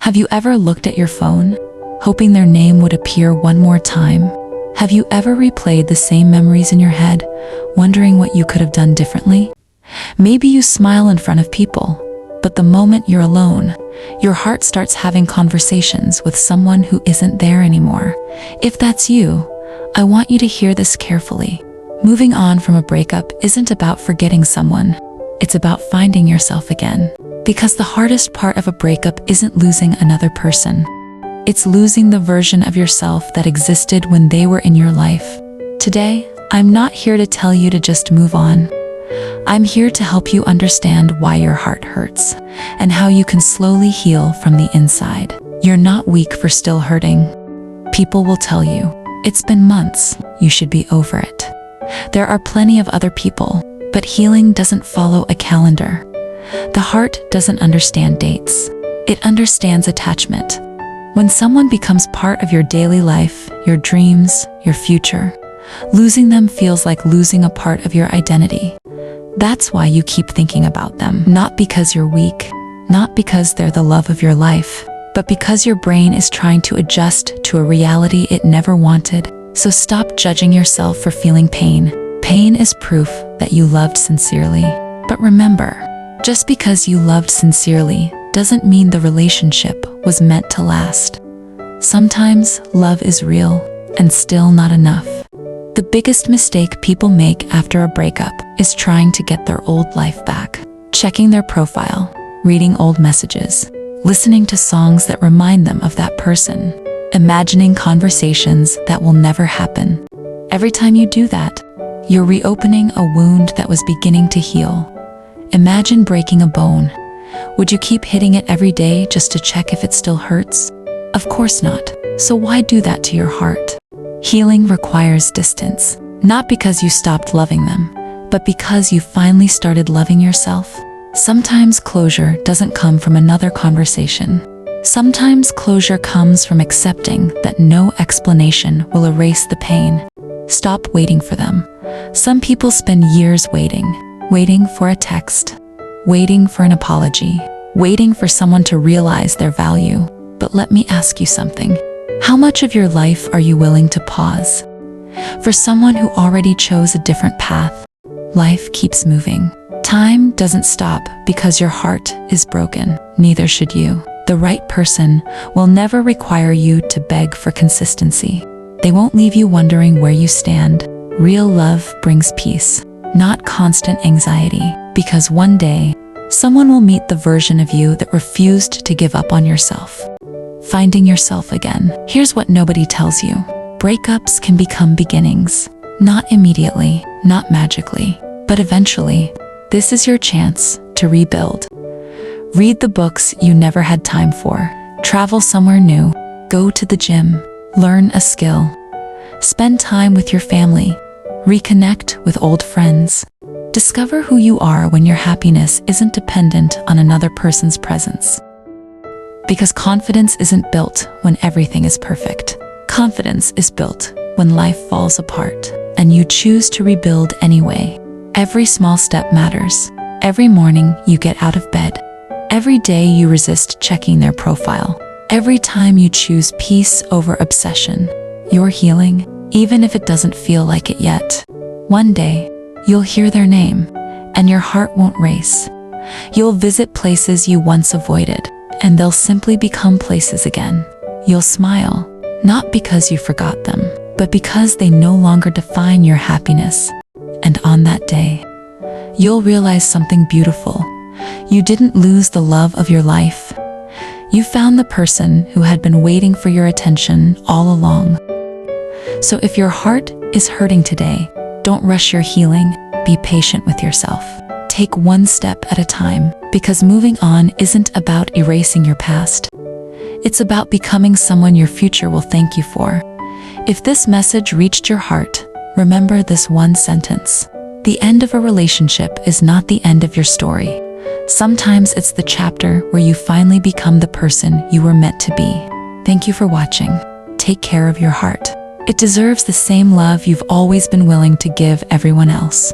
Have you ever looked at your phone, hoping their name would appear one more time? Have you ever replayed the same memories in your head, wondering what you could have done differently? Maybe you smile in front of people, but the moment you're alone, your heart starts having conversations with someone who isn't there anymore. If that's you, I want you to hear this carefully. Moving on from a breakup isn't about forgetting someone. It's about finding yourself again. Because the hardest part of a breakup isn't losing another person. It's losing the version of yourself that existed when they were in your life. Today, I'm not here to tell you to just move on. I'm here to help you understand why your heart hurts and how you can slowly heal from the inside. You're not weak for still hurting. People will tell you, it's been months, you should be over it. There are plenty of other people, but healing doesn't follow a calendar. The heart doesn't understand dates. It understands attachment. When someone becomes part of your daily life, your dreams, your future, losing them feels like losing a part of your identity. That's why you keep thinking about them. Not because you're weak, not because they're the love of your life, but because your brain is trying to adjust to a reality it never wanted. So stop judging yourself for feeling pain. Pain is proof that you loved sincerely. But remember, just because you loved sincerely doesn't mean the relationship was meant to last. Sometimes love is real and still not enough. The biggest mistake people make after a breakup is trying to get their old life back. Checking their profile, reading old messages, listening to songs that remind them of that person, imagining conversations that will never happen. Every time you do that, you're reopening a wound that was beginning to heal. Imagine breaking a bone. Would you keep hitting it every day just to check if it still hurts? Of course not. So why do that to your heart? Healing requires distance, not because you stopped loving them, but because you finally started loving yourself. Sometimes closure doesn't come from another conversation. Sometimes closure comes from accepting that no explanation will erase the pain. Stop waiting for them. Some people spend years waiting for a text, waiting for an apology, waiting for someone to realize their value. But let me ask you something. How much of your life are you willing to pause? For someone who already chose a different path, life keeps moving. Time doesn't stop because your heart is broken. Neither should you. The right person will never require you to beg for consistency. They won't leave you wondering where you stand. Real love brings peace, not constant anxiety, because one day, someone will meet the version of you that refused to give up on yourself. Finding yourself again. Here's what nobody tells you. Breakups can become beginnings. Not immediately, not magically, but eventually. This is your chance to rebuild. Read the books you never had time for. Travel somewhere new. Go to the gym. Learn a skill. Spend time with your family. Reconnect with old friends. Discover who you are when your happiness isn't dependent on another person's presence. Because confidence isn't built when everything is perfect. Confidence is built when life falls apart, and you choose to rebuild anyway. Every small step matters. Every morning you get out of bed. Every day you resist checking their profile. Every time you choose peace over obsession. You're healing, even if it doesn't feel like it yet. One day, you'll hear their name, and your heart won't race. You'll visit places you once avoided, and they'll simply become places again. You'll smile, not because you forgot them, but because they no longer define your happiness. And on that day, you'll realize something beautiful. You didn't lose the love of your life. You found the person who had been waiting for your attention all along. So if your heart is hurting today, don't rush your healing. Be patient with yourself. Take one step at a time, because moving on isn't about erasing your past. It's about becoming someone your future will thank you for. If this message reached your heart, remember this one sentence. The end of a relationship is not the end of your story. Sometimes it's the chapter where you finally become the person you were meant to be. Thank you for watching. Take care of your heart. It deserves the same love you've always been willing to give everyone else.